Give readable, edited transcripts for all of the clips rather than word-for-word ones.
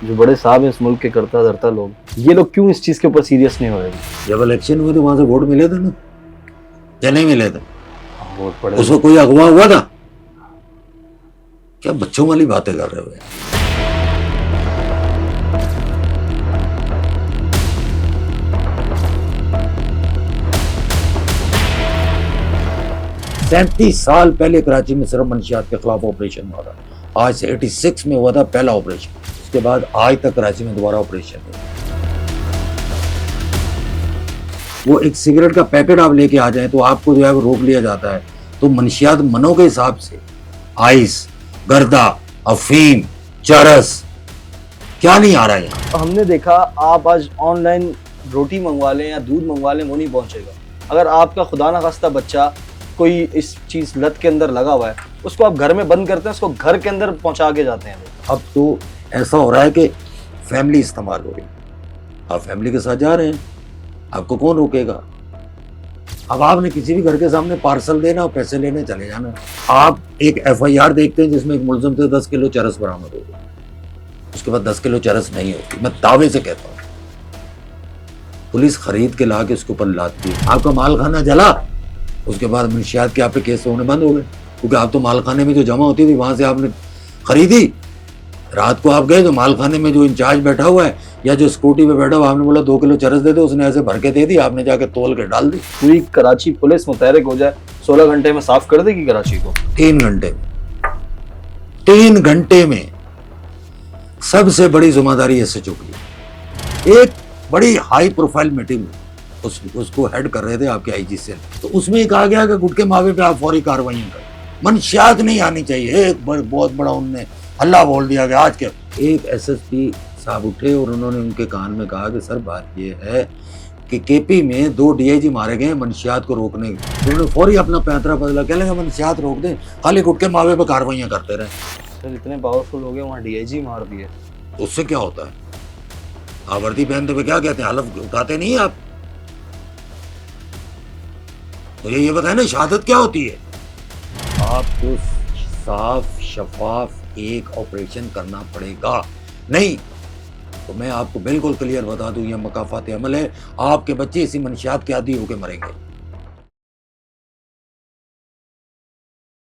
جو بڑے صاحب ہیں اس ملک کے کرتا دھرتا لوگ، یہ لوگ کیوں اس چیز کے اوپر سیریس نہیں ہو رہے؟ جب الیکشن ہوئے تو وہاں سے ووٹ ملے تھے نا یا نہیں ملے تھے؟ ووٹ پڑے اس کو کوئی اغوا ہوا تھا؟ کیا بچوں والی باتیں کر رہے ہوئے؟ 37 سال پہلے کراچی میں صرف منشیات کے خلاف آپریشن ہوا تھا. آج سے 86 میں ہوا تھا پہلا آپریشن. اس کے بعد آج تک کراچی میں دوبارہ آپریشن ہوا. وہ ایک سگریٹ کا پیکٹ آپ لے کے آ جائیں تو آپ کو جو ہے وہ روک لیا جاتا ہے. تو منشیات منوں کے حساب سے آئس، گردہ، افیم، چرس، کیا نہیں آ رہا ہے یہاں؟ ہم نے دیکھا آپ آج آن لائن روٹی منگوا لیں یا دودھ منگوا لیں وہ نہیں پہنچے گا. اگر آپ کا خدا نخواستہ بچہ کوئی اس چیز لت کے اندر لگا ہوا ہے، اس کو آپ گھر میں بند کرتے ہیں، اس کو گھر کے اندر پہنچا کے جاتے ہیں. اب تو ایسا ہو رہا ہے کہ فیملی استعمال ہو رہی ہے. آپ فیملی کے ساتھ جا رہے ہیں، آپ کو کون روکے گا؟ اب آپ نے کسی بھی گھر کے سامنے پارسل دینا اور پیسے لینے چلے جانا. آپ ایک FIR دیکھتے ہیں جس میں ایک ملزم سے 10 کلو چرس برآمد ہو گئی. اس کے بعد 10 کلو چرس نہیں ہوتی. میں دعوے سے کہتا ہوں پولیس خرید کے لا کے اس کے اوپر لاتی ہے. آپ کا مال خانہ جلا، اس کے بعد منشیات کے آپ پہ کیس ہونے بند ہو گئے، کیونکہ آپ تو مال خانے میں جو جمع ہوتی تھی وہاں سے آپ نے خریدی. رات کو آپ گئے تو مال خانے میں جو انچارج بیٹھا ہوا ہے یا جو اسکوٹی پہ بیٹھا ہوا، آپ نے بولا 2 کلو چرس دے دو، اس نے ایسے بھر کے دے دی، آپ نے جا کے تول کے ڈال دی. پوری کراچی پولیس متحرک ہو جائے 16 گھنٹے میں صاف کر دے گی کراچی کو. 3 گھنٹے میں 3 گھنٹے میں سب سے بڑی ذمہ داری SHO کی. ایک بڑی ہائی پروفائل میٹنگ اس کو ہیڈ کر رہے تھے آپ کے IG سے، تو اس میں کہا گیا کہ گٹکے ماوے پہ آپ فوری کارروائیاں کریں. منشیات نہیں آنی چاہیے. ایک بہت بڑا انہوں نے اللہ بول دیا کہ آج کے ایک SSP صاحب اٹھے اور انہوں نے ان کے کان میں کہا کہ سر بات یہ ہے کہ KP میں 2 DIG مارے گئے منشیات کو روکنے کے. انہوں نے فوری اپنا پیترا بدلا، کہنے لگا منشیات روک دیں، خالی گٹکے ماوے پہ کارروائیاں کرتے رہیں. سر اتنے پاورفل ہو گئے وہاں DIG مار دیے. اس سے کیا ہوتا ہے؟ آپ وردی پہنتے ہوئے کیا کہتے ہیں؟ حلف اٹھاتے نہیں آپ؟ مجھے یہ بتائیں نا شہادت کیا ہوتی ہے؟ آپ کو صاف شفاف ایک آپریشن کرنا پڑے گا. نہیں تو میں آپ کو بالکل کلیئر بتا دوں یہ مکافات عمل ہے. آپ کے بچے اسی منشیات کے عادی ہو کے مریں گے.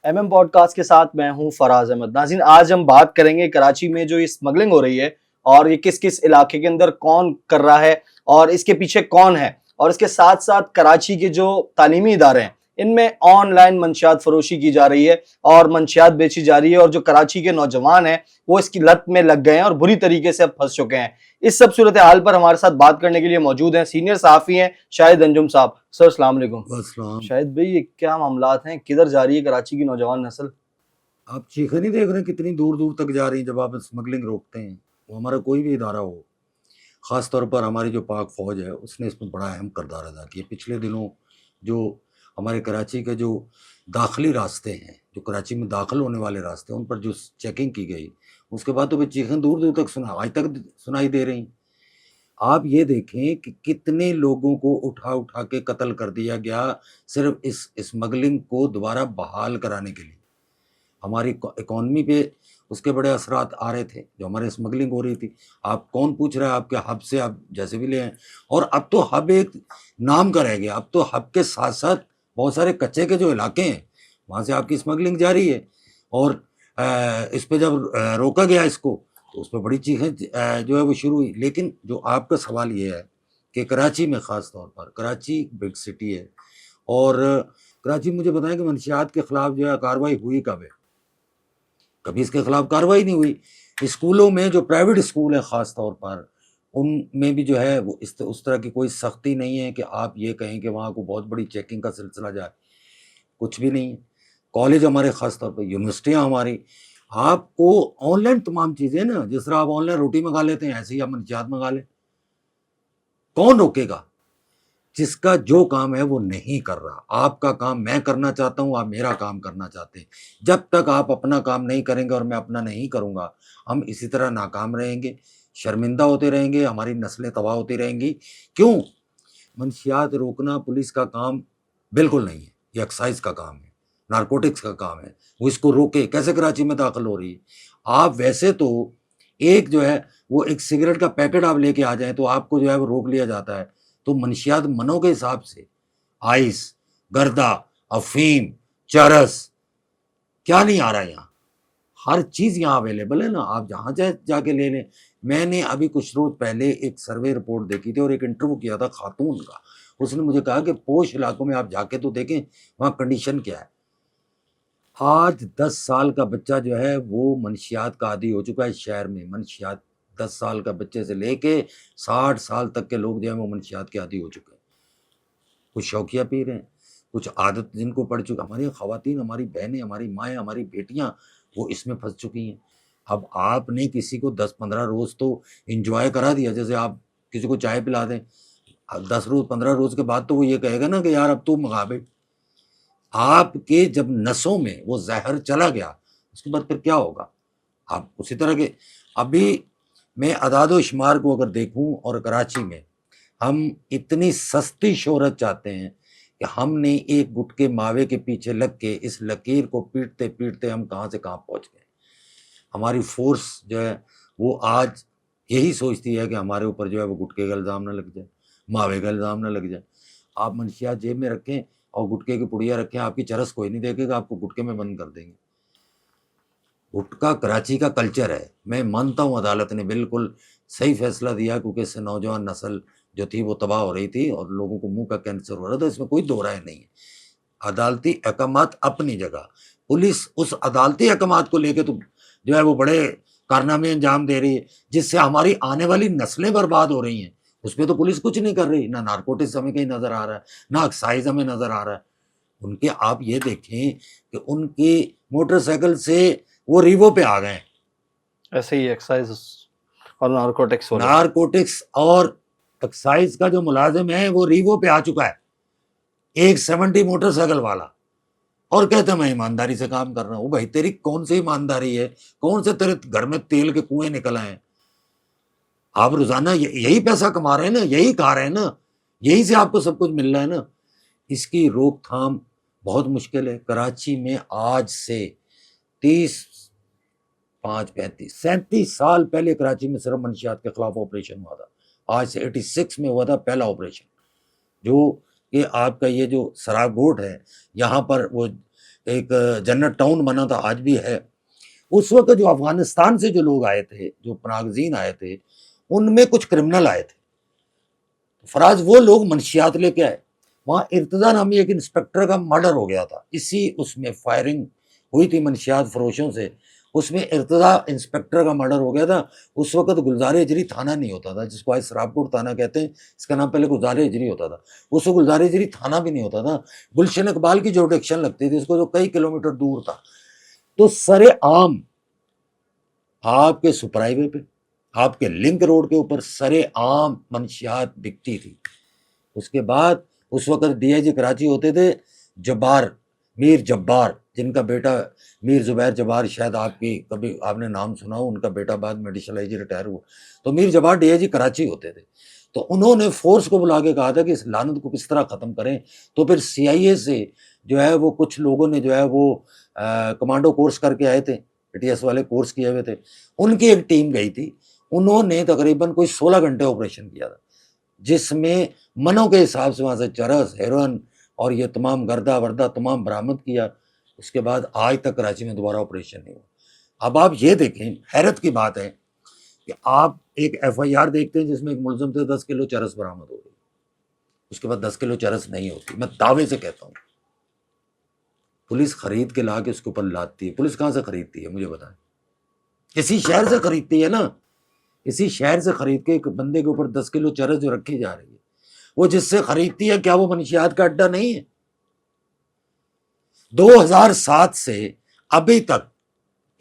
MM پوڈ کاسٹ کے ساتھ میں ہوں فراز احمد. ناظرین آج ہم بات کریں گے کراچی میں جو اسمگلنگ ہو رہی ہے اور یہ کس کس علاقے کے اندر کون کر رہا ہے اور اس کے پیچھے کون ہے، اور اس کے ساتھ ساتھ کراچی کے جو تعلیمی ادارے ہیں ان میں آن لائن منشیات فروشی کی جا رہی ہے اور منشیات بیچی جا رہی ہے، اور جو کراچی کے نوجوان ہیں وہ اس کی لت میں لگ گئے ہیں اور بری طریقے سے اب پھنس چکے ہیں. اس سب صورتحال پر ہمارے ساتھ بات کرنے کے لیے موجود ہیں سینئر صحافی ہیں شاہد انجم صاحب. سر السلام علیکم. السلام. شاہد بھائی یہ کیا معاملات ہیں، کدھر جا رہی ہے کراچی کی نوجوان نسل؟ آپ چیخیں نہیں دیکھ رہے ہیں کتنی دور دور تک جا رہی ہیں جب آپ اسمگلنگ روکتے ہیں؟ وہ ہمارا کوئی بھی ادارہ ہو، خاص طور پر ہماری جو پاک فوج ہے اس نے اس میں بڑا اہم کردار ادا کیا. پچھلے دنوں جو ہمارے کراچی کے جو داخلی راستے ہیں، جو کراچی میں داخل ہونے والے راستے ہیں، ان پر جو چیکنگ کی گئی، اس کے بعد تو چیخیں دور دور تک آج تک سنائی دے رہی ہیں. آپ یہ دیکھیں کہ کتنے لوگوں کو اٹھا اٹھا کے قتل کر دیا گیا صرف اس اسمگلنگ کو دوبارہ بحال کرانے کے لیے. ہماری اکانومی پہ اس کے بڑے اثرات آ رہے تھے جو ہمارے اسمگلنگ ہو رہی تھی. آپ کون پوچھ رہا ہے آپ کے ہب سے آپ جیسے بھی لے آئیں. اور اب تو ہب ایک نام کا رہ گیا. اب تو ہب کے ساتھ ساتھ بہت سارے کچے کے جو علاقے ہیں وہاں سے آپ کی اسمگلنگ جاری ہے. اور اس پہ جب روکا گیا اس کو تو اس پہ بڑی چیخیں جو ہے وہ شروع ہوئی. لیکن جو آپ کا سوال یہ ہے کہ کراچی میں خاص طور پر، کراچی بگ سٹی ہے، اور کراچی مجھے بتائیں کہ منشیات کے خلاف جو ہے کارروائی ہوئی کب ہے؟ کبھی اس کے خلاف کارروائی نہیں ہوئی. اسکولوں میں جو پرائیویٹ اسکول ہیں خاص طور پر ان میں بھی جو ہے وہ اس طرح کی کوئی سختی نہیں ہے کہ آپ یہ کہیں کہ وہاں کو بہت بڑی چیکنگ کا سلسلہ جائے. کچھ بھی نہیں ہے. کالج ہمارے خاص طور پر، یونیورسٹیاں ہماری، آپ کو آن لائن تمام چیزیں نا، جس طرح آپ آن لائن روٹی منگا لیتے ہیں ایسے ہی آپ منشیات منگا لیں. کون روکے گا؟ جس کا جو کام ہے وہ نہیں کر رہا. آپ کا کام میں کرنا چاہتا ہوں، آپ میرا کام کرنا چاہتے ہیں. جب تک آپ اپنا کام نہیں کریں گے اور میں اپنا نہیں کروں گا، ہم اسی طرح ناکام رہیں گے، شرمندہ ہوتے رہیں گے، ہماری نسلیں تباہ ہوتی رہیں گی. کیوں؟ منشیات روکنا پولیس کا کام بالکل نہیں ہے. یہ ایکسائز کا کام ہے، نارکوٹکس کا کام ہے. وہ اس کو روکے کیسے؟ کراچی میں داخل ہو رہی ہے. آپ ویسے تو ایک جو ہے وہ ایک سگریٹ کا پیکٹ آپ لے کے آ جائیں تو آپ کو جو ہے وہ روک لیا جاتا ہے. تو منشیات منوں کے حساب سے آئس، گردہ، افیم، چرس، کیا نہیں آ رہا یہاں؟ ہر چیز یہاں اویلیبل ہے نا، آپ جہاں چاہے جا کے لے لیں. میں نے ابھی کچھ روز پہلے ایک سروے رپورٹ دیکھی تھی اور ایک انٹرویو کیا تھا خاتون کا. اس نے مجھے کہا کہ پوش علاقوں میں آپ جا کے تو دیکھیں وہاں کنڈیشن کیا ہے. آج 10 سال کا بچہ جو ہے وہ منشیات کا عادی ہو چکا ہے شہر میں. منشیات 10 سال کا بچے سے لے کے 60 سال تک کے لوگ جو ہیں وہ منشیات کے عادی ہو چکے ہیں. کچھ شوقیہ پی رہے ہیں، کچھ عادت جن کو پڑ چکا. ہماری خواتین، ہماری بہنیں، ہماری مائیں، ہماری بیٹیاں وہ اس میں پھنس چکی ہیں. اب آپ نے کسی کو 10-15 روز تو انجوائے کرا دیا، جیسے آپ کسی کو چائے پلا دیں، 10 روز 15 روز کے بعد تو وہ یہ کہے گا نا کہ یار اب تو منگا بیٹھ. آپ کے جب نسوں میں وہ زہر چلا گیا اس کے بعد پھر کیا ہوگا؟ آپ اسی طرح کے. ابھی میں اعداد و شمار کو اگر دیکھوں اور کراچی میں ہم اتنی سستی شہرت چاہتے ہیں کہ ہم نے ایک گٹکے ماوے کے پیچھے لگ کے اس لکیر کو پیٹتے پیٹتے ہم کہاں سے کہاں پہنچ گئے. ہماری فورس جو ہے وہ آج یہی سوچتی ہے کہ ہمارے اوپر جو ہے وہ گٹکے کا الزام نہ لگ جائے، ماوے کا الزام نہ لگ جائے. آپ منشیات جیب میں رکھیں اور گٹکے کی پڑیا رکھیں، آپ کی چرس کوئی نہیں دیکھے گا، آپ کو گٹکے میں بند کر دیں گے. گٹکا کراچی کا کلچر ہے. میں مانتا ہوں عدالت نے بالکل صحیح فیصلہ دیا، کیونکہ اس سے نوجوان نسل جو تھی وہ تباہ ہو رہی تھی اور لوگوں کو منہ کا کینسر ہو رہا تھا. اس میں کوئی دو رائے نہیں ہے. عدالتی احکامات اپنی جگہ، پولیس اس عدالتی احکامات کو لے کے تو جو ہے وہ بڑے کارنامے انجام دے رہی ہے جس سے ہماری آنے والی نسلیں برباد ہو رہی ہیں. اس پہ تو پولیس کچھ نہیں کر رہی. نہ نارکوٹکس ہمیں کہیں نظر آ رہا ہے، نہ ایکسائز ہمیں نظر آ رہا ہے. ان کے آپ یہ دیکھیں کہ ان کی موٹر سائیکل سے وہ ریوو پہ آ گئے. ایسے ہی ایکسائز اور نارکوٹکس والے. نارکوٹکس اور ایکسائز کا جو ملازم ہے وہ ریوو پہ آ چکا ہے، ایک 70 موٹر سائیکل والا، اور کہتے ہیں میں ایمانداری سے کام کر رہا ہوں. بھائی تیری کون سی ایمانداری ہے؟ کون سے تیرے گھر میں تیل کے کنویں نکل آئے ہیں؟ آپ روزانہ یہی پیسہ کما رہے ہیں نا، یہی کھا رہے ہیں نا، یہی سے آپ کو سب کچھ مل رہا ہے نا. اس کی روک تھام بہت مشکل ہے. کراچی میں آج سے 37 سال پہلے کراچی میں صرف منشیات کے خلاف آپریشن ہوا تھا. آج سے 86 میں ہوا تھا پہلا آپریشن، جو کہ آپ کا یہ جو سراگ گوٹ ہے یہاں پر وہ ایک جنت ٹاؤن بنا تھا، آج بھی ہے. اس وقت جو افغانستان سے جو لوگ آئے تھے، جو پناہ گزین آئے تھے، ان میں کچھ کرمنل آئے تھے. فراز وہ لوگ منشیات لے کے آئے. وہاں ارتضیٰ نامی ایک انسپیکٹر کا مرڈر ہو گیا تھا، اسی اس میں فائرنگ ہوئی تھی منشیات فروشوں سے. اس میں ارتضیٰ انسپیکٹر کا مرڈر ہو گیا تھا. اس وقت گلزار ہجری تھانہ نہیں ہوتا تھا، جس کو آج سرابپور تھانہ کہتے ہیں. اس کا نام پہلے گلزار ہجری ہوتا تھا. اس وقت گلزار ہجری تھانہ بھی نہیں ہوتا تھا. گلشن اقبال کی جو ڈیکشن لگتی تھی اس کو جو کئی کلومیٹر دور تھا. تو سر عام آپ کے سپر ہائی وے پہ، آپ کے لنک روڈ کے اوپر سر عام منشیات بکتی تھی. اس کے بعد اس وقت ڈی آئی جی کراچی ہوتے تھے جبار، میر جبار، جن کا بیٹا میر زبیر جبار، شاید آپ کی کبھی آپ نے نام سنا ہو. ان کا بیٹا بعد میں ایڈیشنل آئی جی ریٹائر ہوا. تو میر جبار ڈی آئی جی کراچی ہوتے تھے. تو انہوں نے فورس کو بلا کے کہا تھا کہ اس لعنت کو کس طرح ختم کریں. تو پھر سی آئی اے سے جو ہے وہ کچھ لوگوں نے جو ہے وہ کمانڈو کورس کر کے آئے تھے، اے ٹی ایس والے کورس کیے ہوئے تھے. ان کی ایک ٹیم گئی تھی. انہوں نے تقریباً کوئی 16 گھنٹے آپریشن کیا تھا، جس میں منوں کے حساب سے وہاں سے چرس، ہیروئن اور یہ تمام گردہ وردہ تمام برآمد کیا. اس کے بعد آج تک کراچی میں دوبارہ آپریشن نہیں ہوا. اب آپ یہ دیکھیں، حیرت کی بات ہے کہ آپ ایک ایف آئی آر دیکھتے ہیں جس میں ایک ملزم سے 10 کلو چرس برآمد ہو گئی، اس کے بعد 10 کلو چرس نہیں ہوتی. میں دعوے سے کہتا ہوں پولیس خرید کے لا کے اس کے اوپر لاتی ہے. پولیس کہاں سے خریدتی ہے مجھے بتائیں؟ کسی شہر سے خریدتی ہے نا. اسی شہر سے خرید کے ایک بندے کے اوپر 10 کلو چرس جو رکھی جا رہی ہے، وہ جس سے خریدتی ہے کیا وہ منشیات کا اڈا نہیں ہے؟ 2007 سے ابھی تک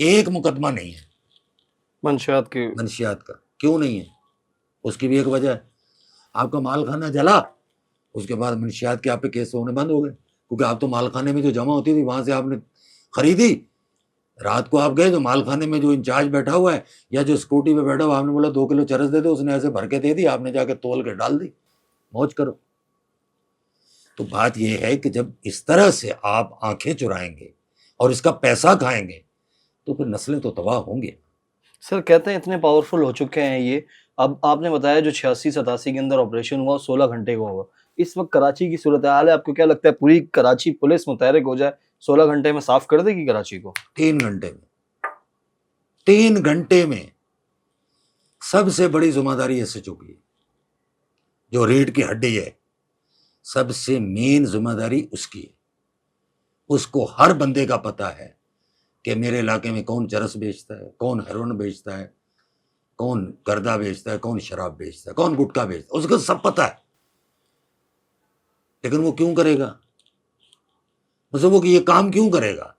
ایک مقدمہ نہیں ہے منشیات کا. کیوں نہیں ہے؟ اس کی بھی ایک وجہ ہے. آپ کا مال خانہ جلا، اس کے بعد منشیات کے آپ پہ کیس ہونے بند ہو گئے، کیونکہ آپ تو مال خانے میں جو جمع ہوتی تھی وہاں سے آپ نے خریدی. رات کو آپ گئے جو مال خانے میں جو انچارج بیٹھا ہوا ہے یا جو سکوٹی پہ بیٹھا ہوا، آپ نے بولا 2 کلو چرس دے دو، اس نے ایسے بھر کے دے دی، آپ نے جا کے تول کے ڈال دی، موج کرو. تو بات یہ ہے کہ جب اس طرح سے آپ آنکھیں چرائیں گے اور اس کا پیسہ کھائیں گے تو پھر نسلیں تو تباہ ہوں گے. سر کہتے ہیں اتنے پاورفل ہو چکے ہیں یہ. اب آپ نے بتایا جو 86-87 کے اندر آپریشن ہوا 16 گھنٹے کا ہوا. اس وقت کراچی کی صورتحال ہے، آپ کو کیا لگتا ہے پوری کراچی پولیس متحرک ہو جائے 16 گھنٹے میں صاف کر دے گی کراچی کو؟ 3 گھنٹے میں، 3 گھنٹے میں. سب سے بڑی ذمہ داری ایس ایچ او کی ہے، جو ریڑھ کی ہڈی ہے، سب سے مین ذمہ داری اس کی ہے. اس کو ہر بندے کا پتہ ہے کہ میرے علاقے میں کون چرس بیچتا ہے، کون ہیروئن بیچتا ہے، کون گردہ بیچتا ہے، کون شراب بیچتا ہے، کون گٹکا بیچتا ہے، اس کو سب پتہ ہے. لیکن وہ کیوں کرے گا؟ مطلب وہ کہ یہ کام کیوں کرے گا؟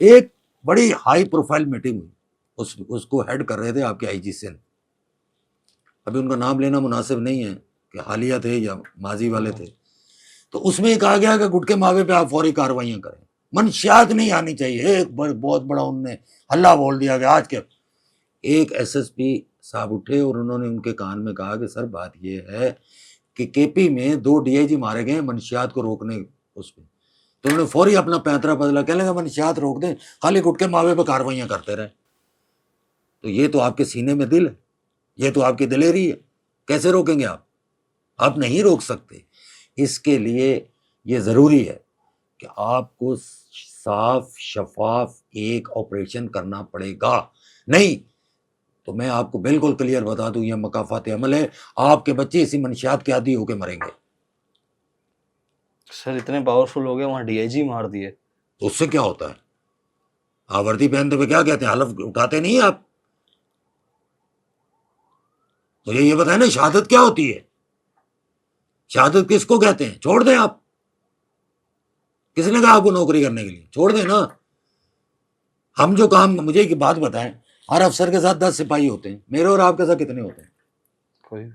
ایک بڑی ہائی پروفائل میٹنگ ہوئی، اس کو ہیڈ کر رہے تھے آپ کے آئی جی سندھ. ابھی ان کا نام لینا مناسب نہیں ہے کہ حالیہ تھے یا ماضی والے تھے. تو اس میں یہ کہا گیا کہ گٹکے ماوے پہ آپ فوری کارروائیاں کریں، منشیات نہیں آنی چاہیے. ایک بہت بڑا انہوں نے ہلہ بول دیا کہ آج کے ایک ایس ایس پی صاحب اٹھے اور انہوں نے ان کے کان میں کہا کہ سر بات یہ ہے کہ کے پی میں 2 ڈی آئی جی مارے گئے ہیں منشیات کو روکنے اس پہ. تو انہوں نے فوری اپنا پینترا بدلا، کہنے لگا منشیات روک دیں، خالی گٹکے ماوے پہ کارروائیاں کرتے رہے. تو یہ تو آپ کے سینے میں دل ہے، یہ تو آپ کی دلیری ہے، کیسے روکیں گے آپ؟ آپ نہیں روک سکتے. اس کے لیے یہ ضروری ہے کہ آپ کو صاف شفاف ایک آپریشن کرنا پڑے گا. نہیں تو میں آپ کو بالکل کلیئر بتا دوں، یہ مکافات عمل ہے، آپ کے بچے اسی منشیات کے عادی ہو کے مریں گے. سر اتنے پاورفل ہو گئے وہاں ڈی آئی جی مار دیے. تو اس سے کیا ہوتا ہے؟ آپ وردی پہنتے ہوئے کیا کہتے ہیں؟ حلف اٹھاتے نہیں آپ؟ مجھے یہ بتائیں نا، شہادت کیا ہوتی ہے؟ شہادت کس کو کہتے ہیں؟ چھوڑ دیں آپ. کس نے کہا آپ کو نوکری کرنے کے لیے؟ چھوڑ دیں نا. ہم جو کام، مجھے ایک بات بتائیں، ہر افسر کے ساتھ 10 سپاہی ہوتے ہیں، میرے اور آپ کے ساتھ کتنے ہوتے ہیں؟ کوئی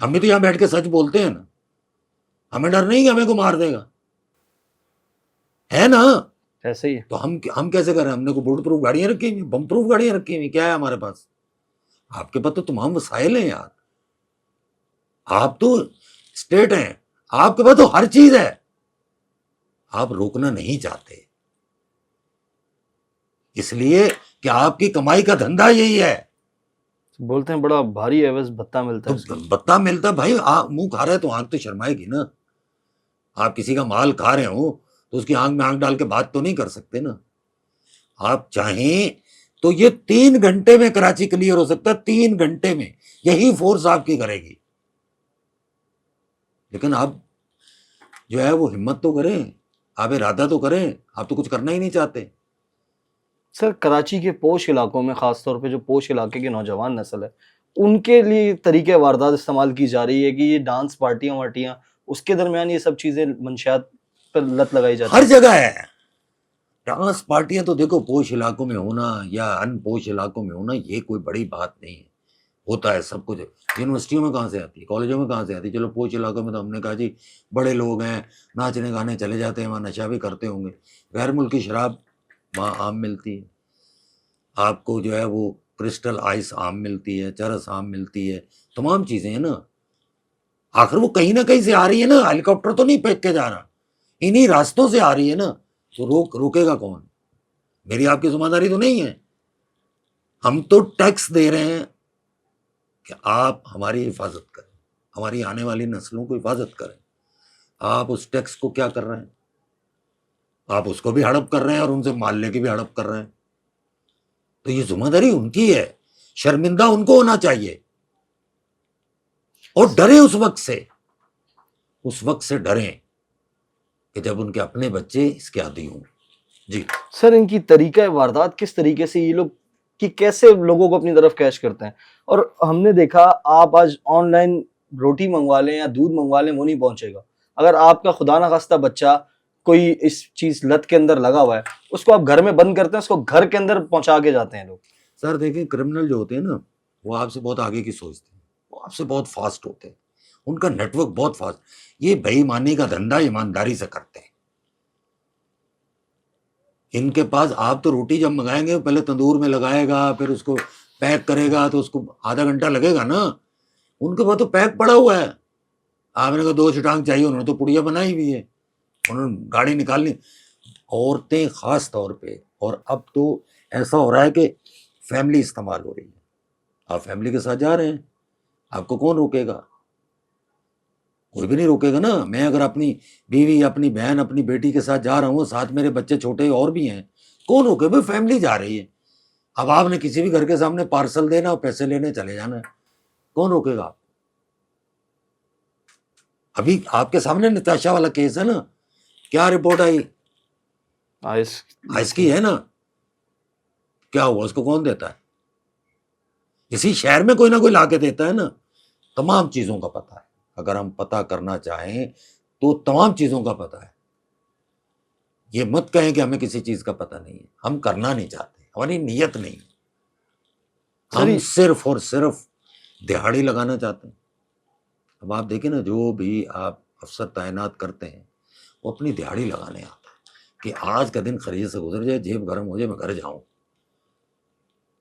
ہم بھی تو یہاں بیٹھ کے سچ بولتے ہیں نا. ہمیں ڈر نہیں کہ ہمیں کو مار دے گا، ہے نا؟ ایسے ہی ہے. تو ہم کیسے کریں؟ ہم نے کوئی بلٹ پروف گاڑیاں رکھی ہوئی، بم پروف گاڑیاں رکھی ہوئی، کیا ہے ہمارے پاس؟ آپ کے پاس تو تمام وسائل ہیں یار. آپ تو اسٹیٹ ہیں، آپ کے پاس تو ہر چیز ہے. آپ روکنا نہیں چاہتے اس لیے کہ آپ کی کمائی کا دھندا یہی ہے. بولتے ہیں بڑا بھاری عوض بھتہ ملتا ہے اس تو کا. بتا ملتا بھائی، آپ منہ کھا رہے تو آنکھ تو شرمائے گی نا. آپ کسی کا مال کھا رہے ہوں تو اس کی آنکھ میں آنکھ ڈال کے بات تو نہیں کر سکتے نا. آپ چاہیں تو یہ 3 گھنٹے میں کراچی کلیئر ہو سکتا ہے، 3 گھنٹے میں یہی فورس آپ کی کرے گی. لیکن آپ جو ہے وہ ہمت تو کریں، آپ ارادہ تو کریں، آپ تو کچھ کرنا ہی نہیں چاہتے. سر کراچی کے پوش علاقوں میں خاص طور پہ جو پوش علاقے کی نوجوان نسل ہے ان کے لیے طریقے واردات استعمال کی جا رہی ہے کہ یہ ڈانس پارٹیاں وارٹیاں اس کے درمیان یہ سب چیزیں منشیات پر لت لگائی جاتی ہر ہے. جگہ ہے ڈانس پارٹیاں. تو دیکھو پوش علاقوں میں ہونا یا ان پوش علاقوں میں ہونا یہ کوئی بڑی بات نہیں ہے، ہوتا ہے سب کچھ. یونیورسٹیوں میں کہاں سے آتی ہے، کالجوں میں کہاں سے آتی ہے؟ چلو پوش علاقوں میں تو ہم نے کہا جی بڑے لوگ ہیں، ناچنے گانے چلے جاتے ہیں، وہاں نشہ بھی کرتے ہوں گے. غیر ملکی شراب وہاں عام ملتی ہے، آپ کو جو ہے وہ کرسٹل آئس عام ملتی ہے، چرس عام ملتی ہے، تمام چیزیں ہیں نا. آخر وہ کہیں نہ کہیں سے آ رہی ہے نا، ہیلی کاپٹر تو نہیں پھینک کے جا رہا، انہی راستوں سے آ رہی ہے نا. تو روکے گا کون؟ میری آپ کی ذمہ داری تو نہیں ہے. ہم تو ٹیکس دے رہے ہیں کہ آپ ہماری حفاظت کریں، ہماری آنے والی نسلوں کو حفاظت کریں. آپ اس ٹیکس کو کیا کر رہے ہیں؟ آپ اس کو بھی ہڑپ کر رہے ہیں اور ان سے مال لے کے بھی ہڑپ کر رہے ہیں. تو یہ ذمہ داری ان کی ہے، شرمندہ ان کو ہونا چاہیے. اور ڈریں اس وقت سے ڈریں کہ جب ان کے اپنے بچے اس کے عادی ہوں. جی سر ان کی طریقہ واردات کس طریقے سے یہ لوگ کہ کیسے لوگوں کو اپنی طرف کیش کرتے ہیں؟ اور ہم نے دیکھا آپ آج آن لائن روٹی منگوا لیں یا دودھ منگوا لیں وہ نہیں پہنچے گا. اگر آپ کا خدا نخواستہ بچہ کوئی اس چیز لت کے اندر لگا ہوا ہے اس کو آپ گھر میں بند کرتے ہیں، اس کو گھر کے اندر پہنچا کے جاتے ہیں لوگ. سر دیکھیں، کرمنل جو ہوتے ہیں نا وہ آپ سے بہت آگے کی سوچتے ہیں، وہ آپ سے بہت فاسٹ ہوتے ہیں، ان کا نیٹ ورک بہت فاسٹ. یہ بے ایمانی کا دھندا ایمانداری سے کرتے ہیں. ان کے پاس آپ تو روٹی جب منگائیں گے پہلے تندور میں لگائے گا، پھر اس کو پیک کرے گا تو اس کو آدھا گھنٹہ لگے گا نا. ان کے پاس تو پیک پڑا ہوا ہے. آپ نے کہا 2 شٹانگ چاہیے، انہوں نے تو پڑیا بنائی ہوئی ہے، انہوں نے گاڑی نکالنی. عورتیں خاص طور پہ، اور اب تو ایسا ہو رہا ہے کہ فیملی استعمال ہو رہی ہے. آپ فیملی کے ساتھ جا رہے ہیں, آپ کو کون روکے گا؟ کوئی بھی نہیں روکے گا نا. میں اگر اپنی بیوی, اپنی بہن, اپنی بیٹی کے ساتھ جا رہا ہوں, ساتھ میرے بچے چھوٹے اور بھی ہیں, کون روکے؟ بھائی فیملی جا رہی ہے. اب آپ نے کسی بھی گھر کے سامنے پارسل دینا اور پیسے لینے چلے جانا ہے, کون روکے گا آپ؟ ابھی آپ کے سامنے نتاشا والا کیس ہے نا, کیا رپورٹ آئی؟ آئس کی ہے نا, کیا ہوا؟ اس کو کون دیتا ہے؟ اسی شہر میں کوئی نہ کوئی لا کے دیتا ہے نا. تمام چیزوں کا پتہ ہے. اگر ہم پتہ کرنا چاہیں تو تمام چیزوں کا پتہ ہے. یہ مت کہیں کہ ہمیں کسی چیز کا پتہ نہیں ہے. ہم کرنا نہیں چاہتے, ہماری نیت نہیں ہے. ہم صرف اور صرف دہاڑی لگانا چاہتے ہیں. اب آپ دیکھیں نا, جو بھی آپ افسر تعینات کرتے ہیں وہ اپنی دہاڑی لگانے آتا ہے کہ آج کا دن خرید سے گزر جائے, جیب گرم ہو جائے, میں گھر جاؤں.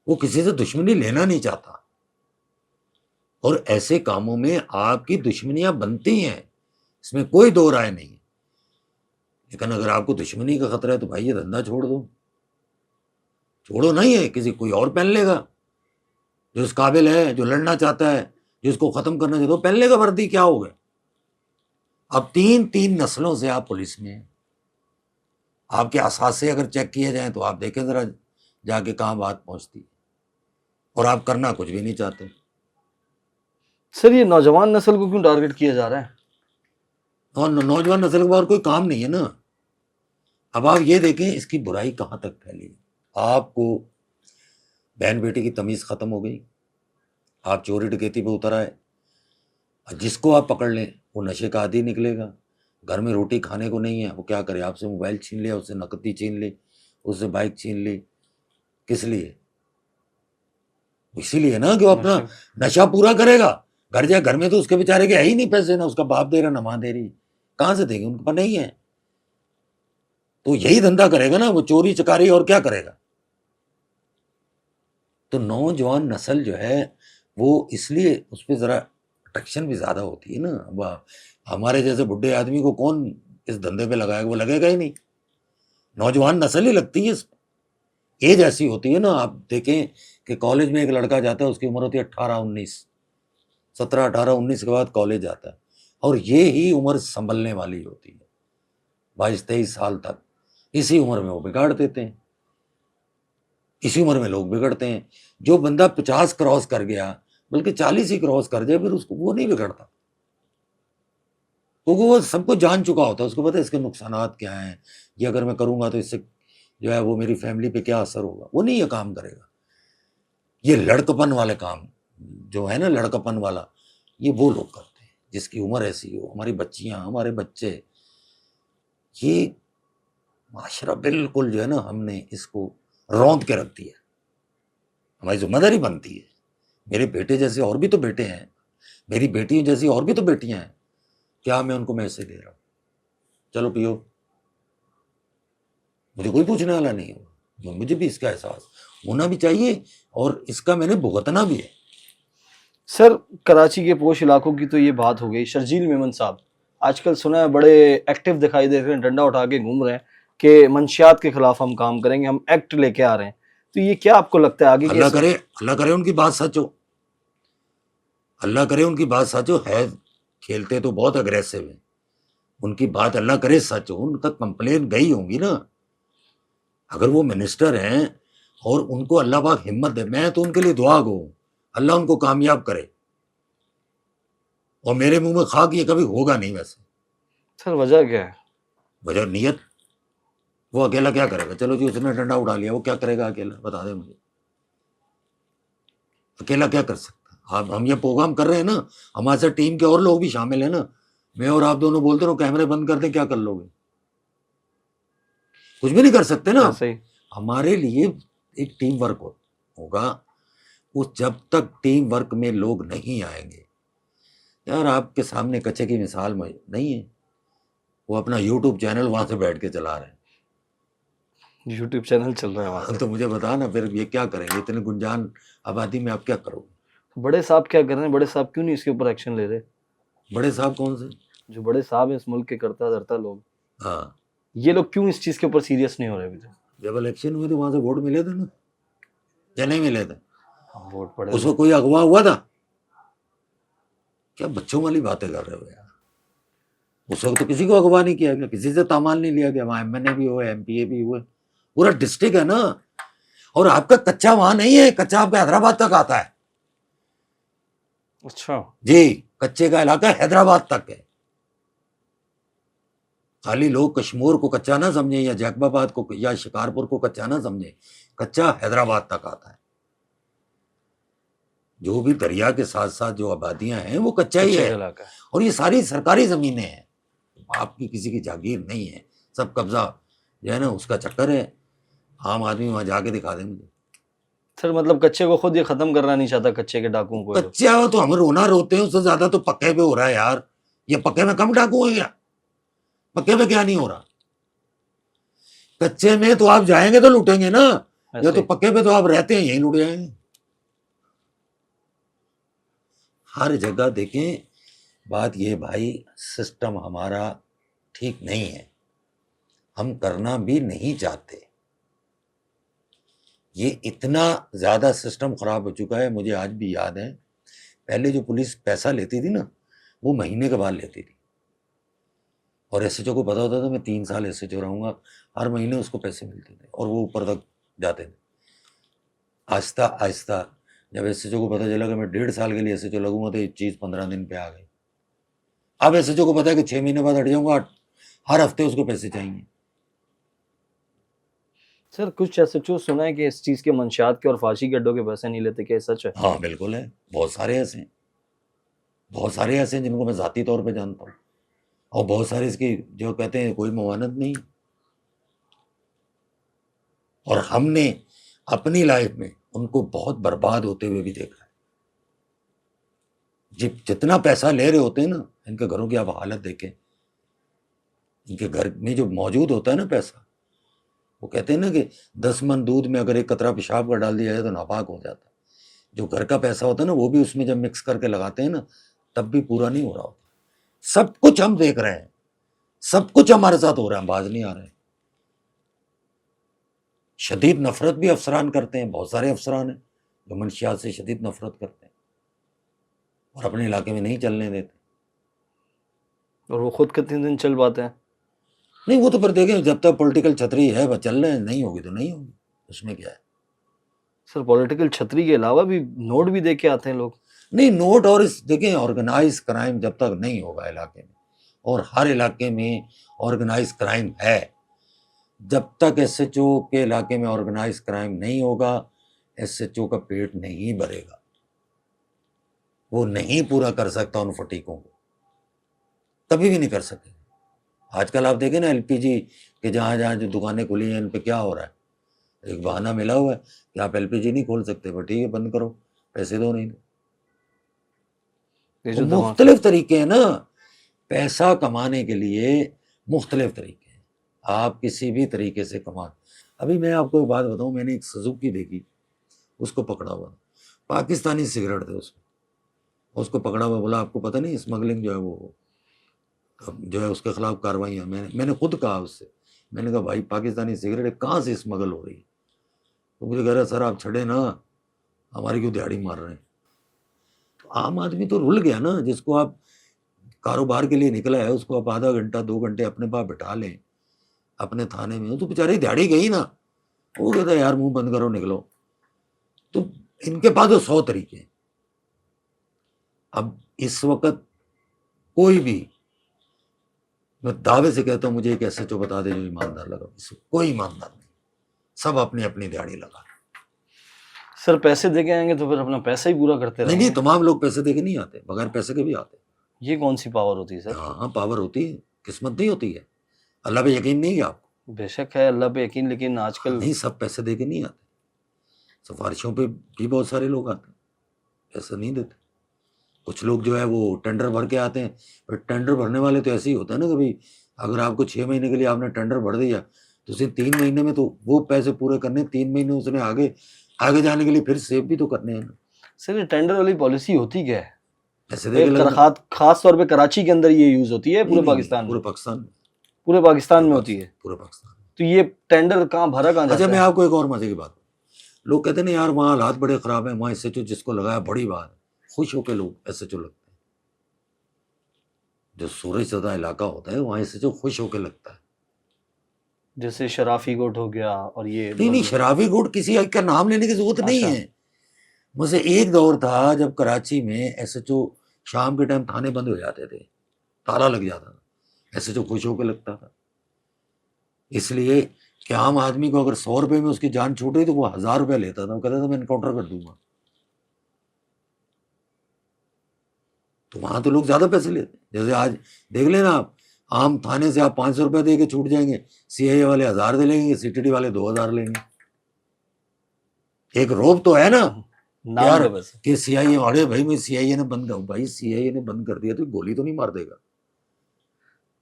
وہ کسی سے دشمنی لینا نہیں چاہتا. اور ایسے کاموں میں آپ کی دشمنیاں بنتی ہیں, اس میں کوئی دو رائے نہیں ہے. لیکن اگر آپ کو دشمنی کا خطرہ ہے تو بھائی یہ دھندا چھوڑ دو. چھوڑو نہیں ہے, کسی کوئی اور پہن لے گا جو اس قابل ہے, جو لڑنا چاہتا ہے, جس کو ختم کرنا چاہتا ہے, وہ پہن لے گا وردی. کیا ہو گیا؟ اب تین نسلوں سے آپ پولیس میں ہیں. آپ کے اثاثے اگر چیک کیے جائیں تو آپ دیکھیں ذرا جا کے کہاں بات پہنچتی ہے, اور آپ کرنا کچھ بھی نہیں چاہتے. سر یہ نوجوان نسل کو کیوں ٹارگٹ کیا جا رہا ہے؟ اور نوجوان نسل کے بعد کوئی کام نہیں ہے نا. اب آپ یہ دیکھیں اس کی برائی کہاں تک پھیلی ہے. آپ کو بہن بیٹی کی تمیز ختم ہو گئی, آپ چوری ڈکیتی پہ اتر آئے. جس کو آپ پکڑ لیں وہ نشے کا عادی نکلے گا. گھر میں روٹی کھانے کو نہیں ہے, وہ کیا کرے؟ آپ سے موبائل چھین لیا, اس سے نقدی چھین لی, اس سے بائک چھین لی. کس لیے؟ اسی لیے نا کہ وہ اپنا نشہ پورا کرے گا. گھر جائے, گھر میں تو اس کے بیچارے کے ہے ہی نہیں پیسے, نہ اس کا باپ دے رہا, نہ ماں دے رہی. کہاں سے دیں گے؟ ان کے پاس نہیں ہے. تو یہی دھندا کرے گا نا وہ, چوری چکاری, اور کیا کرے گا؟ تو نوجوان نسل جو ہے وہ اس لیے اس پہ ذرا اٹریکشن بھی زیادہ ہوتی ہے نا. اب ہمارے جیسے بڈھے آدمی کو کون اس دھندے پہ لگائے گا؟ وہ لگے گا ہی نہیں. نوجوان نسل ہی لگتی ہے اس پہ. ایج ایسی ہوتی ہے نا, آپ دیکھیں کہ کالج میں ایک لڑکا جاتا ہے, اس کی عمر ہوتی ہے 18-19, 17-18-19 کے بعد کالج جاتا ہے, اور یہ ہی عمر سنبھلنے والی ہوتی ہے, 22-23 سال تک. اسی عمر میں وہ بگاڑ دیتے ہیں, اسی عمر میں لوگ بگڑتے ہیں. جو بندہ 50 کراس کر گیا, بلکہ 40 ہی کراس کر جائے, پھر اس کو وہ نہیں بگڑتا, کیونکہ وہ سب کو جان چکا ہوتا ہے. اس کو پتہ ہے اس کے نقصانات کیا ہیں, یہ اگر میں کروں گا تو اس سے جو ہے وہ میری فیملی پہ کیا اثر ہوگا. وہ نہیں یہ کام کرے گا. یہ لڑکپن والے کام جو ہے نا, لڑکپن والا, یہ وہ لوگ کرتے ہیں جس کی عمر ایسی ہو. ہماری بچیاں, ہمارے بچے, یہ معاشرہ بالکل جو ہے نا, ہم نے اس کو روند کے رکھ دیا. ہماری ذمہ داری بنتی ہے. میرے بیٹے جیسے اور بھی تو بیٹے ہیں, میری بیٹی جیسی اور بھی تو بیٹیاں ہیں. کیا میں ان کو میسج دے رہا ہوں چلو پیو؟ مجھے کوئی پوچھنے والا نہیں ہوگا. مجھے بھی اس کا احساس ہونا بھی چاہیے, اور اس کا میں نے بھگتنا بھی ہے. سر کراچی کے پوش علاقوں کی تو یہ بات ہو گئی. شرجیل میمن صاحب آج کل سنا ہے بڑے ایکٹیو دکھائی دے رہے ہیں, ڈنڈا اٹھا کے گھوم رہے ہیں کہ منشیات کے خلاف ہم کام کریں گے, ہم ایکٹ لے کے آ رہے ہیں. تو یہ کیا آپ کو لگتا ہے آگے اللہ کرے ان کی بات سچ ہو. اللہ کرے ان کی بات سچ ہو. ہے کھیلتے تو بہت اگریسو ہیں, ان کی بات اللہ کرے سچ ہو. ان تک کمپلین گئی ہوں گی نا. اگر وہ منسٹر ہیں اور ان کو اللہ پاک ہمت دے, میں تو ان کے لیے دعا گو ہوں, اللہ ان کو کامیاب کرے. اور میرے منہ میں خاک یہ کبھی ہوگا نہیں. ویسے سر وجہ کیا ہے؟ وجہ نیت. وہ اکیلا کیا کرے گا؟ چلو جی اس نے ڈنڈا اٹھا لیا, وہ کیا کرے گا اکیلا؟ بتا دیں مجھے, اکیلا کیا کر سکتا؟ ہم یہ پروگرام کر رہے ہیں نا, ہمارے ساتھ ٹیم کے اور لوگ بھی شامل ہیں نا. میں اور آپ دونوں بولتے رہو کیمرے بند کر دیں, کیا کر لو گے؟ کچھ بھی نہیں کر سکتے نا. ایسے ہی ہمارے لیے ایک ٹیم ورک ہوگا. وہ جب تک ٹیم ورک میں لوگ نہیں آئیں گے, یار آپ کے سامنے کچے کی مثال نہیں ہے. وہ اپنا یوٹیوب چینل وہاں سے بیٹھ کے چلا رہے ہیں. یوٹیوب چینل چل رہا ہے وہاں سے. تو مجھے بتا نا پھر یہ کیا کریں گے؟ اتنے گنجان آبادی میں آپ کیا کرو گے؟ بڑے صاحب کیا کر رہے ہیں؟ بڑے صاحب کیوں نہیں اس کے اوپر ایکشن لے رہے؟ بڑے صاحب کون سے؟ جو بڑے صاحب ہیں اس ملک کے کرتا دھرتا لوگ, ہاں, یہ لوگ کیوں اس چیز کے اوپر سیریس نہیں ہو رہے ابھی تک؟ جب الیکشن ہوئے تو وہاں سے ووٹ ملے تھے نا. کیا نہیں ملے تھے؟ ووٹ پڑے اس کو کوئی اغوا ہوا تھا؟ کیا بچوں والی باتیں کر رہے ہو یار؟ اس وقت تو کسی کو اغوا نہیں کیا گیا، کسی سے تامال نہیں لیا گیا، وہاں ایم این اے بھی ہوئے، ایم پی اے بھی ہوئے، پورا ڈسٹرکٹ ہے نا. اور آپ کا کچا وہاں نہیں ہے، کچا آپ کا حیدرآباد تک آتا ہے. اچھا جی، کچے کا علاقہ حیدرآباد تک ہے. خالی لوگ کشمور کو کچا نہ سمجھیں، یا جیکب آباد کو یا شکارپور کو کچا نہ سمجھیں، کچا حیدرآباد تک آتا ہے. جو بھی دریا کے ساتھ ساتھ جو آبادیاں ہیں وہ کچا ہی کچے ہے. کا علاقہ ہے. اور یہ ساری سرکاری زمینیں ہیں، آپ کی کسی کی جاگیر نہیں ہے. سب قبضہ جو ہے نا اس کا چکر ہے. عام آدمی وہاں جا کے دکھا دیں مجھے. سر مطلب کچے کو خود یہ ختم کرنا نہیں چاہتا، کچے کے ڈاکوؤں کو. کچا ہو تو ہم رونا روتے ہیں، اس سے زیادہ تو پکے پہ ہو رہا ہے یار. یہ پکے میں کم ڈاکو ہے کیا؟ پکے پہ کیا نہیں ہو رہا؟ کچے میں تو آپ جائیں گے تو لوٹیں گے نا، یا تو پکے پہ تو آپ رہتے ہیں یہیں لوٹ جائیں گے. ہر جگہ دیکھیں. بات یہ بھائی سسٹم ہمارا ٹھیک نہیں ہے، ہم کرنا بھی نہیں چاہتے. یہ اتنا زیادہ سسٹم خراب ہو چکا ہے. مجھے آج بھی یاد ہے، پہلے جو پولیس پیسہ لیتی تھی نا وہ مہینے کے بعد لیتی تھی، اور ایس ایچ او کو پتا ہوتا تھا میں 3 سال ایس ایچ او رہوں گا، ہر مہینے اس کو پیسے ملتے تھے اور وہ اوپر تک جاتے تھے. آہستہ آہستہ جب ایس ایچ او کو پتا چلا کہ میں 1.5 سال کے لیے ایس ایچ او لگوں گا تو یہ چیز 15 دن پہ آ گئی. اب ایس ایچ او کو پتا ہے کہ 6 مہینے بعد ہٹ جاؤں گا، ہر ہفتے اس کو پیسے چاہیے. سر کچھ ایس ایچ او سنا ہے کہ اس چیز کے منشیات کے اور فحاشی کے اڈوں کے پیسے نہیں لیتے، کیا یہ سچ ہے؟ ہاں بالکل ہے. بہت سارے ایسے ہیں، بہت سارے ایسے ہیں جن کو میں ذاتی طور پہ جانتا ہوں، اور بہت سارے اس کی جو کہتے ہیں کوئی ممانت نہیں. اور ہم نے اپنی لائف میں ان کو بہت برباد ہوتے ہوئے بھی دیکھا ہے. جتنا پیسہ لے رہے ہوتے ہیں نا، ان کے گھروں کی آپ حالت دیکھیں. ان کے گھر میں جو موجود ہوتا ہے نا پیسہ، وہ کہتے ہیں نا کہ 10 من دودھ میں اگر 1 قطرہ پیشاب کا ڈال دیا جائے تو ناپاک ہو جاتا ہے. جو گھر کا پیسہ ہوتا ہے نا وہ بھی اس میں جب مکس کر کے لگاتے ہیں نا تب بھی پورا نہیں ہو رہا ہوتا. سب کچھ ہم دیکھ رہے ہیں، سب کچھ ہمارے ساتھ ہو رہا ہے، ہم باز نہیں آ رہے ہیں. شدید نفرت بھی افسران کرتے ہیں. بہت سارے افسران ہیں جو منشیات سے شدید نفرت کرتے ہیں اور اپنے علاقے میں نہیں چلنے دیتے. اور وہ خود کتنے دن چل پاتے ہیں؟ نہیں وہ تو پھر دیکھیں، جب تک پولیٹیکل چھتری ہے وہ چل رہے ہیں، نہیں ہوگی تو نہیں ہوگی، اس میں کیا ہے. سر پولیٹیکل چھتری کے علاوہ بھی نوٹ بھی دے کے آتے ہیں لوگ. نہیں نوٹ، اور دیکھیں آرگنائز کرائم جب تک نہیں ہوگا علاقے میں، اور ہر علاقے میں آرگنائز کرائم ہے، جب تک ایس ایچ او کے علاقے میں آرگنائز کرائم نہیں ہوگا ایس ایچ او کا پیٹ نہیں بھرے گا. وہ نہیں پورا کر سکتا ان فٹیکوں کو، کبھی بھی نہیں کر سکے. آج کل آپ دیکھیں نا ایل پی جی کہ جہاں جہاں جو دکانیں کھلی ہیں ان پہ کیا ہو رہا ہے. ایک بہانہ ملا ہوا ہے کہ آپ ایل پی جی نہیں کھول سکتے، بس ٹھیک ہے بند کرو، پیسے دو نہیں دو. یہ جو مختلف طریقے ہیں نا پیسہ کمانے کے لیے، مختلف طریقے ہیں. آپ کسی بھی طریقے سے کما. ابھی میں آپ کو ایک بات بتاؤں، میں نے ایک سزوکی دیکھی، اس کو پکڑا ہوا، پاکستانی سگریٹ تھے اس کو پکڑا ہوا. بولا آپ کو پتہ نہیں اسمگلنگ جو ہے وہ جو ہے اس کے خلاف کارروائیاں. میں نے خود کہا اس سے، میں نے کہا بھائی پاکستانی سگریٹ کہاں سے اسمگل ہو رہی ہے؟ تو مجھے کہہ رہا سر آپ چھڑے نا، ہماری کیوں دیہڑی مار رہے ہیں. عام آدمی تو رل گیا نا. جس کو آپ کاروبار کے لیے نکلا ہے اس کو آپ آدھا گھنٹہ 2 گھنٹے اپنے پاس بٹھا لیں اپنے تھانے میں، تو بیچاری دیہڑی گئی نا. وہ کہتا ہے یار منہ بند کرو نکلو. تو ان کے پاس تو 100 طریقے ہیں. اب اس وقت کوئی بھی، میں دعوے سے کہتا ہوں مجھے ایک ایس ایچ او بتا دے جو ایماندار لگا، کوئی ایماندار نہیں، سب اپنی اپنی دیہڑی لگا. سر پیسے دے کے آئیں گے تو پھر اپنا پیسہ ہی پورا کرتے رہیں گے. نہیں تمام لوگ پیسے دے کے نہیں آتے، بغیر پیسے کے بھی آتے. یہ کون سی پاور ہوتی ہے سر؟ ہاں پاور ہوتی ہے، قسمت نہیں ہوتی ہے. اللہ پہ یقین نہیں ہے آپ کو؟ بے شک ہے اللہ پہ یقین، لیکن آج کل نہیں سب پیسے دے کے نہیں آتے. سفارشوں پہ بھی بہت سارے لوگ آتے ہیں، پیسے نہیں دیتے. کچھ لوگ جو ہے وہ ٹینڈر بھر کے آتے ہیں. پھر ٹینڈر بھرنے والے تو ایسے ہی ہوتا ہے نا کہ بھائی اگر آپ کو 6 مہینے کے لیے آپ نے ٹینڈر بھر دیا تو اسے 3 مہینے میں تو وہ پیسے پورے کرنے، 3 مہینے اس نے آگے جانے کے لیے پھر سیو بھی تو کرنے ہیں نا. سر یہ ٹینڈر والی پالیسی ہوتی کیا ہے؟ پیسے دے کے خاص طور پہ کراچی کے اندر یہ یوز ہوتی ہے پورے پاکستان میں؟ پورے پاکستان میں ہوتی ہے. پورے پاکستان میں. تو یہ ٹینڈر کہاں بھرا کہاں جاتا اچھا ہے؟ میں آپ کو ایک اور مزے کی بات، لوگ کہتے ہیں نا یار وہاں حالات بڑے خراب ہیں، وہاں ایس ایچ او جس کو لگایا بڑی بات ہے، خوش ہو کے لوگ ایس ایچ او لگتے ہیں. جو سورج زدہ علاقہ ہوتا ہے وہاں ایس ایچ او خوش ہو کے لگتا ہے. جیسے شرافی کوٹ ہو گیا اور یہ نہیں شرافی گوٹ کسی کا نام لینے کی ضرورت نہیں اچھا. ہے. مجھے ایک دور تھا جب کراچی میں ایس ایچ او شام کے ٹائم تھانے بند ہو جاتے تھے، تالا لگ جاتا تھا، ایس ایچ او خوش ہو کے لگتا تھا. اس لیے کہ عام آدمی کو اگر 100 روپے میں اس کی جان چھوٹ رہی تو وہ 1000 روپے لیتا تھا، وہ کہتا تھا میں انکاؤنٹر کر دوں گا. تو وہاں تو لوگ زیادہ پیسے لیتے ہیں. جیسے آج دیکھ لینا آپ، عام تھانے سے آپ 500 روپے دے کے چھوٹ جائیں گے، سی آئی اے والے 1000 دے لیں گے، سی ٹی ڈی والے 2000 لیں گے. ایک روب تو ہے نا نام یار کا بس. کہ سی آئی اے والے بھائی میں سی آئی اے نے بند کر، بھائی سی آئی اے نے بند کر دیا تو گولی تو نہیں مار دے گا.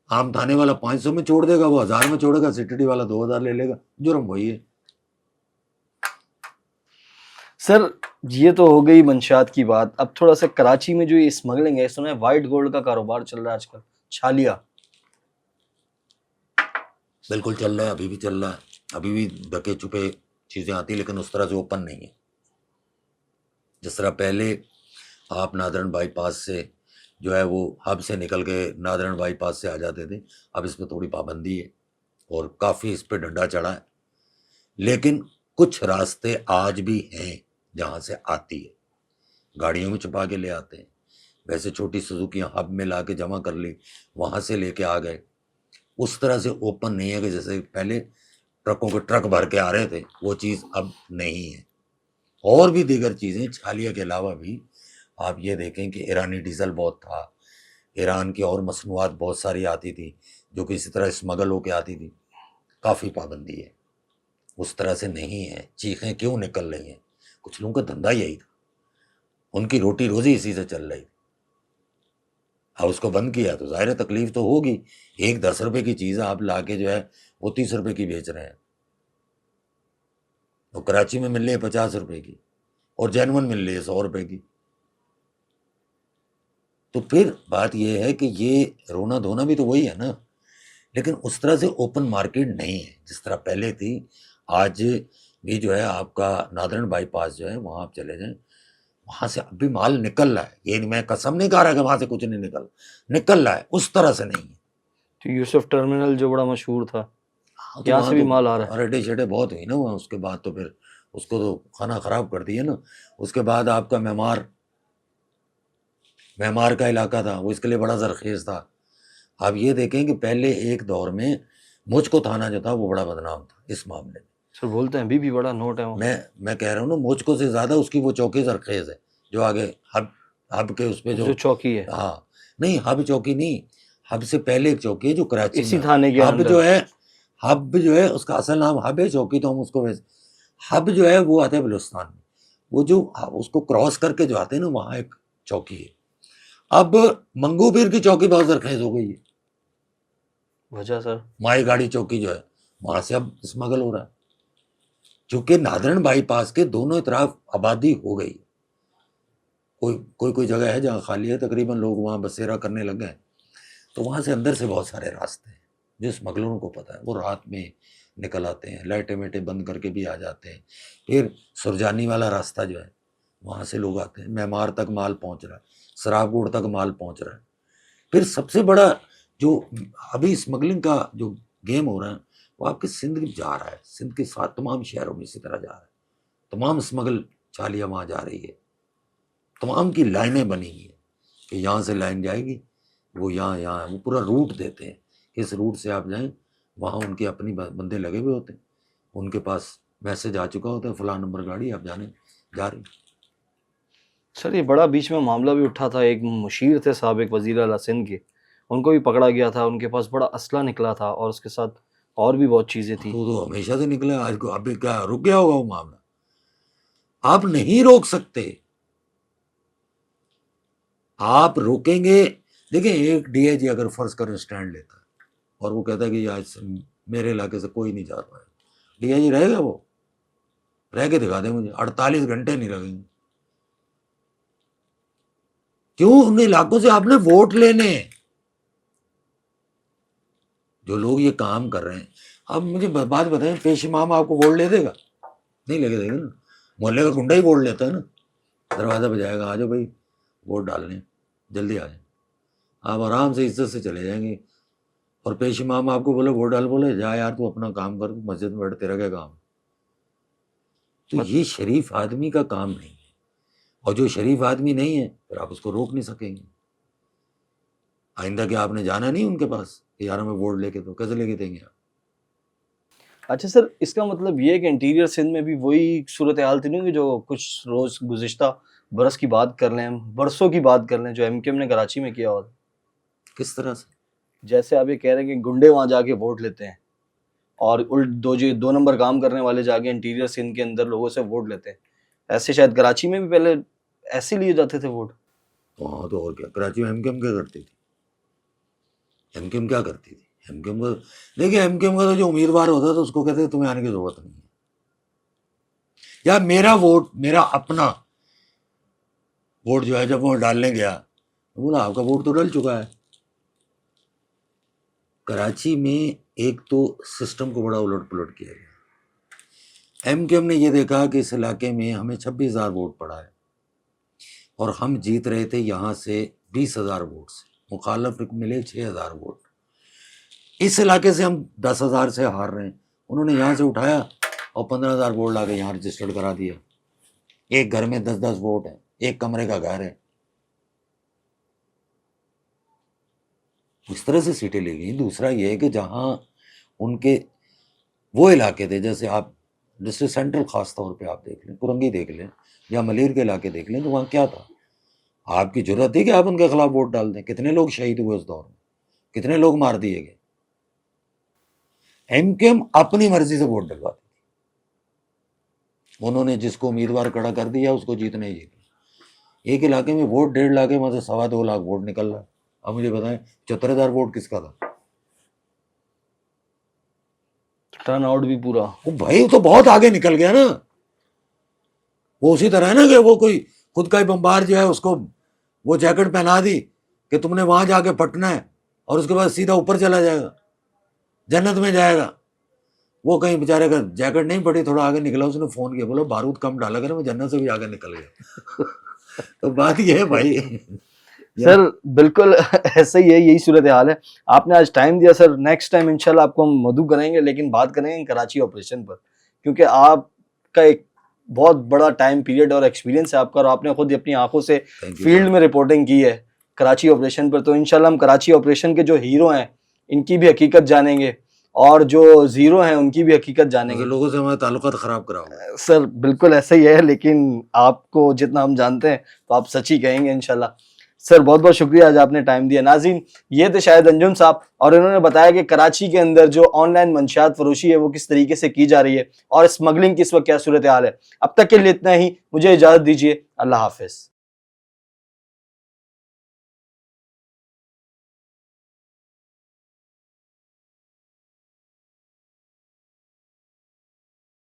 عام تھانے والا 500 میں چھوڑ دے گا، وہ 1000 میں چھوڑے گا، سی ٹی ڈی والا 2000 لے لے گا. جرم وہی ہے. سر یہ تو ہو گئی منشیات کی بات. اب تھوڑا سا کراچی میں جو یہ اسمگلنگ ہے، سنا ہے وائٹ گولڈ کا کاروبار چل رہا ہے آج کل، چھالیا. بالکل چل رہا ہے، ابھی بھی چل رہا ہے، ابھی بھی ڈکے چھپے چیزیں آتی لیکن اس طرح سے اوپن نہیں ہے. جس طرح پہلے آپ نادرن بائی پاس سے جو ہے وہ ہب سے نکل کے نادرن بائی پاس سے آ جاتے تھے، اب اس پہ تھوڑی پابندی ہے اور کافی اس پہ ڈنڈا چڑھا ہے. لیکن کچھ راستے آج بھی ہیں جہاں سے آتی ہے، گاڑیوں میں چھپا کے لے آتے ہیں. ویسے چھوٹی سزوکیاں ہب میں لا کے جمع کر لی، وہاں سے لے کے آ گئے. اس طرح سے اوپن نہیں ہے کہ جیسے پہلے ٹرکوں کے ٹرک بھر کے آ رہے تھے، وہ چیز اب نہیں ہے. اور بھی دیگر چیزیں چھالیا کے علاوہ بھی آپ یہ دیکھیں کہ ایرانی ڈیزل بہت تھا، ایران کی اور مصنوعات بہت ساری آتی تھی جو کہ اسی طرح اسمگل ہو کے آتی تھی. کافی پابندی ہے، اس طرح سے نہیں ہے. چیخیں کیوں نکل رہی ہیں؟ کچھ لوگوں کا دھندا یہی تھا، ان کی روٹی روزی اسی سے چل رہی تھی. اب اس کو بند کیا تو ظاہر تکلیف تو ہوگی. ایک 10 روپے کی چیز آپ لا کے جو ہے وہ 30 روپے کی بیچ رہے ہیں، تو کراچی میں مل رہی ہے 50 روپے کی اور جینون مل رہی ہے 100 روپے کی. تو پھر بات یہ ہے کہ یہ رونا دھونا بھی تو وہی ہے نا، لیکن اس طرح سے اوپن مارکیٹ نہیں ہے جس طرح پہلے تھی. آج بھی جو ہے آپ کا نادرن بائی پاس جو ہے وہاں آپ چلے جائیں، وہاں سے اب بھی مال نکل رہا ہے. یہ میں قسم نہیں کہہ رہا کہ وہاں سے کچھ نہیں نکل رہا ہے، اس طرح سے نہیں ہے. تو یوسف ٹرمینل جو بڑا مشہور تھا، ہاں تو یہاں وہاں سے بھی تو مال آ رہا ہے. ریڈے شیڈے بہت ہوئی نا وہاں، اس کے بعد تو پھر اس کو تو کھانا خراب کر دیا نا. اس کے بعد آپ کا معمار کا علاقہ تھا، وہ اس کے لیے بڑا زرخیز تھا. آپ یہ دیکھیں کہ پہلے ایک دور میں مجھ کو تھانہ جو تھا وہ بڑا بدنام تھا اس معاملے میں. سر بولتے ہیں ابھی بھی بڑا نوٹ ہے وہ. میں کہہ رہا ہوں نا، مجھ کو سے زیادہ اس کی وہ چوکی زرخیز ہے جو آگے ہب کے اس پہ جو چوکی ہے ہاں نہیں ہب چوکی نہیں، ہب سے پہلے ایک چوکی ہے جو کراچی اسی میں. تھانے کے ہب اندر. ہب جو ہے اس کا اصل نام ہب ہے، چوکی تو ہم اس کو ہب جو ہے وہ آتا ہے بلوچستان میں. وہ جو اس کو کراس کر کے جو آتے ہیں نا وہاں ایک چوکی ہے. اب منگو پیر کی چوکی بہت زرخیز ہو گئی ہے. وجہ سر مائی گاڑی چوکی جو ہے وہاں سے اب اسمگل ہو رہا ہے، چونکہ نادرن بائی پاس کے دونوں اطراف آبادی ہو گئی. کوئی جگہ ہے جہاں خالی ہے، تقریباً لوگ وہاں بسیرا کرنے لگ گئے. تو وہاں سے اندر سے بہت سارے راستے ہیں جو اسمگلروں کو پتہ ہے، وہ رات میں نکل آتے ہیں، لائٹیں ویٹیں بند کر کے بھی آ جاتے ہیں. پھر سرجانی والا راستہ جو ہے وہاں سے لوگ آتے ہیں، معمار تک مال پہنچ رہا ہے، سراب گوڑ تک مال پہنچ رہا ہے. پھر سب سے بڑا جو ابھی اسمگلنگ کا جو گیم ہو رہا ہے وہ آپ کے سندھ میں جا رہا ہے. سندھ کے ساتھ تمام شہروں میں اسی طرح جا رہا ہے. تمام اسمگل چھالیاں وہاں جا رہی ہے، تمام کی لائنیں بنی ہوئی ہیں کہ یہاں سے لائن جائے گی، وہ یہاں وہ پورا روٹ دیتے ہیں کہ اس روٹ سے آپ جائیں. وہاں ان کے اپنی بندے لگے ہوئے ہوتے ہیں، ان کے پاس میسج آ چکا ہوتا ہے فلاں نمبر گاڑی آپ جا رہی. سر یہ بڑا بیچ میں معاملہ بھی اٹھا تھا، ایک مشیر تھے سابق وزیر اعلیٰ سندھ کے، ان کو بھی پکڑا گیا تھا، ان کے پاس بڑا اسلحہ نکلا تھا اور اس کے ساتھ اور بھی بہت چیزیں تھیں. تو ہمیشہ سے نکلا، آج کو ابھی کیا رک گیا ہوگا وہ معاملہ؟ آپ نہیں روک سکتے. آپ روکیں گے، دیکھیں ایک ڈی آئی جی اگر فرض کریں اسٹینڈ لیتا ہے اور وہ کہتا ہے کہ آج میرے علاقے سے کوئی نہیں جا پائے، ڈی آئی جی رہے گا؟ وہ رہ کے دکھا دیں مجھے، 48 گھنٹے نہیں لگیں گے. کیوں؟ ان علاقوں سے آپ نے ووٹ لینے ہیں. جو لوگ یہ کام کر رہے ہیں، اب مجھے بات بتائیں، پیش امام آپ کو ووٹ لے دے گا؟ نہیں لے کے دے گا نا. محلے کا گنڈا ہی ووٹ لیتا ہے نا, دروازہ بجائے گا, آ جاؤ بھائی ووٹ ڈالنے, جلدی آ جائیں. آپ آرام سے عزت سے چلے جائیں گے, اور پیش امام آپ کو بولے ووٹ ڈال, بولے جا یار تو اپنا کام کر, مسجد میں بیٹھ, تیرا کیا کام. تو یہ شریف آدمی کا کام نہیں ہے, اور جو شریف آدمی نہیں ہے پھر آپ اس کو روک نہیں سکیں گے. آئندہ کہ آپ نے جانا نہیں ان کے پاس کہ یار ہمیں ووٹ لے کے دو, کیسے لے کے دیں گے آپ. اچھا سر, اس کا مطلب یہ ہے کہ انٹیریئر سندھ میں بھی وہی صورتحال تھی نہیں کہ جو کچھ روز گزشتہ برس کی بات کر لیں, برسوں کی بات کر لیں, جو ایم کیو ایم نے کراچی میں کیا ہوا تھا. کس طرح سے؟ جیسے آپ یہ کہہ رہے ہیں کہ گنڈے وہاں جا کے ووٹ لیتے ہیں, اور دو نمبر کام کرنے والے جا کے انٹیریئر سندھ کے اندر لوگوں سے ووٹ لیتے ہیں, ایسے شاید کراچی میں بھی پہلے ایسے لیے جاتے تھے ووٹ. وہاں تو اور کیا, کراچی میں ایم کیو ایم کیا کرتی تھی, ایم کیو ایم کیا کرتی تھی, ایم کیو ایم کا دیکھیے, ایم کیو ایم کا تو جو امیدوار ہوتا تھا اس کو کہتے تھے تمہیں آنے کی ضرورت نہیں ہے, یا میرا ووٹ, میرا اپنا ووٹ جو ہے جب وہ ڈالنے گیا بولا آپ کا ووٹ تو ڈل چکا ہے. کراچی میں ایک تو سسٹم کو بڑا الٹ پلٹ کیا گیا. ایم کیو ایم نے یہ دیکھا کہ اس علاقے میں ہمیں 26,000 ووٹ پڑا ہے, اور ہم جیت رہے تھے یہاں سے 20,000 ووٹ سے, مخالف ملے 6,000 ووٹ. اس علاقے سے ہم 10,000 سے ہار رہے ہیں, انہوں نے یہاں سے اٹھایا اور 15,000 ووٹ لا کے یہاں رجسٹرڈ کرا دیا. ایک گھر میں 10 ووٹ ہیں, ایک کمرے کا گھر ہے, اس طرح سے سیٹیں لے گئیں. دوسرا یہ ہے کہ جہاں ان کے وہ علاقے تھے, جیسے آپ ڈسٹرکٹ سینٹرل خاص طور پہ آپ دیکھ لیں, کرنگی دیکھ لیں, یا ملیر کے علاقے دیکھ لیں, تو وہاں کیا تھا, آپ کی جرأت تھی کہ آپ ان کے خلاف ووٹ ڈال دیں. کتنے لوگ شہید ہوئے اس دور میں, کتنے لوگ مار دیے گئے. ایم کیو ایم اپنی مرضی سے ووٹ ڈلواتی تھی, انہوں نے جس کو امیدوار کھڑا کر دیا اس کو جیتنا ہی جیتنا. ایک علاقے میں ووٹ 1.5 لاکھ ہے, وہاں سے 2.25 لاکھ ووٹ نکل رہا ہے. اب مجھے بتائیں 74,000 ووٹ کس کا تھا؟ ٹرن آؤٹ بھی پورا. وہ بھائی تو بہت آگے نکل گیا نا. وہ اسی طرح ہے نا کہ وہ کوئی خود کا ہی بمبار جو ہے اس کو وہ جیکٹ پہنا دی کہ تم نے وہاں جا کے پھٹنا ہے, اور اس کے بعد سیدھا اوپر چلا جائے گا, جنت میں جائے گا. وہ کہیں بیچارے کا جیکٹ نہیں پڑی, تھوڑا آگے نکلا, اس نے فون کیا, بولو بارود کم ڈالا کر, میں جنت سے بھی آگے نکل گیا. تو بات یہ ہے بھائی. سر بالکل ایسا ہی ہے, یہی صورتحال ہے. آپ نے آج ٹائم دیا سر, نیکسٹ ٹائم انشاءاللہ آپ کو ہم مدعو کریں گے, لیکن بات کریں گے کراچی آپریشن پر, کیونکہ آپ کا ایک بہت بڑا ٹائم پیریڈ اور ایکسپیرینس ہے آپ کا, اور آپ نے خود اپنی آنکھوں سے فیلڈ میں رپورٹنگ کی ہے کراچی آپریشن پر. تو انشاءاللہ ہم کراچی آپریشن کے جو ہیرو ہیں ان کی بھی حقیقت جانیں گے, اور جو زیرو ہیں ان کی بھی حقیقت جانیں گے. لوگوں سے ہمارے تعلقات خراب کراؤ سر بالکل ایسا ہی ہے, لیکن آپ کو جتنا ہم جانتے ہیں تو آپ سچ ہی کہیں گے انشاءاللہ. سر بہت بہت شکریہ, آج آپ نے ٹائم دیا. ناظرین, یہ تھے شاہد انجم صاحب, اور انہوں نے بتایا کہ کراچی کے اندر جو آن لائن منشیات فروشی ہے وہ کس طریقے سے کی جا رہی ہے, اور اسمگلنگ کی اس وقت کیا صورتحال ہے. اب تک کے لیے اتنا ہی, مجھے اجازت دیجیے, اللہ حافظ.